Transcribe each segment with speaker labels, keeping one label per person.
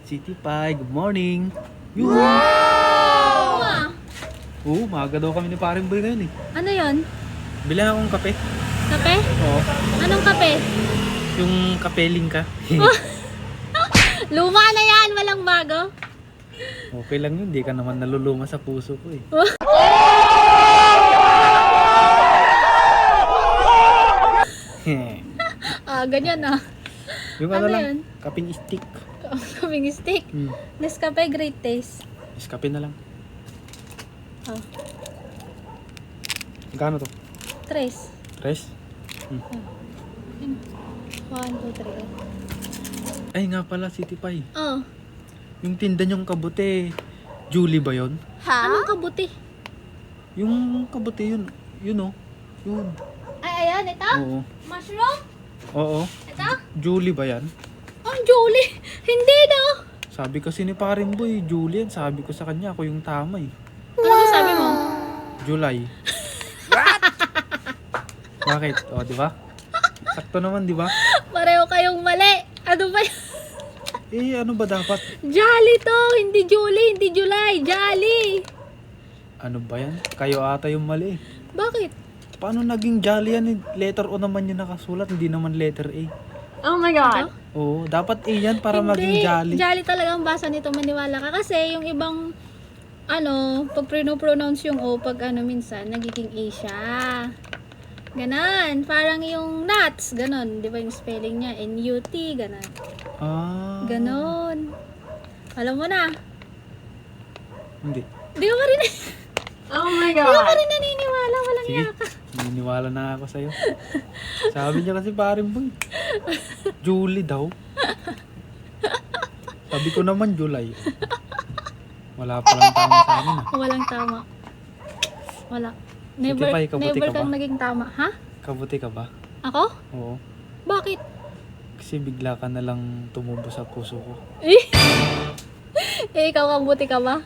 Speaker 1: City Pie, good morning. Yuhu!
Speaker 2: Wow!
Speaker 1: Oo, maaga daw kami ni Paring Boy ngayon eh.
Speaker 2: Ano yon?
Speaker 1: Bilang akong kape.
Speaker 2: Kape?
Speaker 1: Oo.
Speaker 2: Anong kape?
Speaker 1: Yung kapeling ka.
Speaker 2: Luma na yan, walang bago.
Speaker 1: Okay lang yun, di ka naman naluluma sa puso ko eh.
Speaker 2: Ganyan ah.
Speaker 1: Yung
Speaker 2: Ano
Speaker 1: ano lang,
Speaker 2: yun?
Speaker 1: kaping stick.
Speaker 2: Kaming stick.
Speaker 1: Hmm.
Speaker 2: Nescafe, great taste.
Speaker 1: Is kape na lang.
Speaker 2: Oh.
Speaker 1: Magkano to?
Speaker 2: Tres.
Speaker 1: Tres? Hmm.
Speaker 2: 1, 2, 3.
Speaker 1: Ay nga pala, City Pie.
Speaker 2: Oh.
Speaker 1: Yung tinda niyong kabute, Julie ba yun?
Speaker 2: Anong kabuti?
Speaker 1: Yung kabute yun, yun oh. Yun.
Speaker 2: Ay, ayan, ito?
Speaker 1: Oo.
Speaker 2: Mushroom?
Speaker 1: Oo.
Speaker 2: Ito?
Speaker 1: Julie ba yan?
Speaker 2: Oh, Julie. Hindi no.
Speaker 1: Sabi kasi ni Paring Boy, Julian, sabi ko sa kanya, ako yung tama eh.
Speaker 2: Ano ba sabi mo?
Speaker 1: July. Bakit? O, di ba? Sakto naman, di ba?
Speaker 2: Pareho kayong mali. Ano ba yun?
Speaker 1: Eh, ano ba dapat?
Speaker 2: Jolly to. Hindi Julie, hindi July. Jolly.
Speaker 1: Ano ba yan? Kayo ata yung mali eh.
Speaker 2: Bakit?
Speaker 1: Paano naging Jolly yan eh? Letter O naman yung nakasulat, hindi naman letter A.
Speaker 2: Oh my God.
Speaker 1: Oo, dapat A yan para
Speaker 2: Hindi.
Speaker 1: maging Jolly.
Speaker 2: Jolly talaga ang basa nito, maniwala ka. Kasi yung ibang, pag pronounce yung O, pag minsan, nagiging A siya. Ganon. Parang yung nuts, ganon. Di ba yung spelling niya? N-U-T, ganon.
Speaker 1: Ah.
Speaker 2: Ganon. Alam mo na.
Speaker 1: Hindi.
Speaker 2: Di ka pa rin,
Speaker 3: Oh my
Speaker 2: di ka
Speaker 3: God.
Speaker 2: pa rin naniniwala. Walang
Speaker 1: Sige,
Speaker 2: yaka.
Speaker 1: naniniwala na ako sa'yo. Sabi niya kasi Paring Boy, Julie daw. Sabi ko naman July. Wala palang tama sa amin ah.
Speaker 2: Walang tama. Wala. Never,
Speaker 1: Pie, kabuti
Speaker 2: never
Speaker 1: ka
Speaker 2: kang
Speaker 1: ba?
Speaker 2: naging tama. Ha?
Speaker 1: Kabuti ka ba?
Speaker 2: Ako?
Speaker 1: Oo.
Speaker 2: Bakit?
Speaker 1: Kasi bigla ka na lang tumubo sa puso ko.
Speaker 2: Ikaw kabuti ka ba?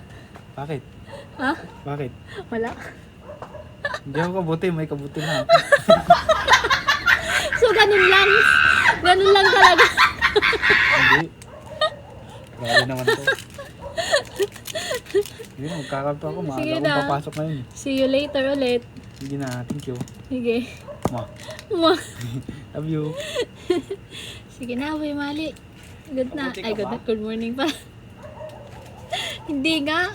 Speaker 1: Bakit?
Speaker 2: Ha?
Speaker 1: Bakit?
Speaker 2: Wala.
Speaker 1: Hindi ako kabuti, may kabuti na ako.
Speaker 2: So, ganun lang. Ganun lang talaga.
Speaker 1: Hindi. Grabe naman to. Hindi, magkakanto ako. Maaga
Speaker 2: Sige
Speaker 1: akong
Speaker 2: na.
Speaker 1: papasok ngayon. eh.
Speaker 2: See you later ulit.
Speaker 1: Sige na, thank you.
Speaker 2: Sige.
Speaker 1: Mwah.
Speaker 2: Mwah.
Speaker 1: Love you.
Speaker 2: Sige na, Boy Mali. Good na.
Speaker 1: Kabuti ka
Speaker 2: Ay,
Speaker 1: ba?
Speaker 2: good morning pa. Hindi nga.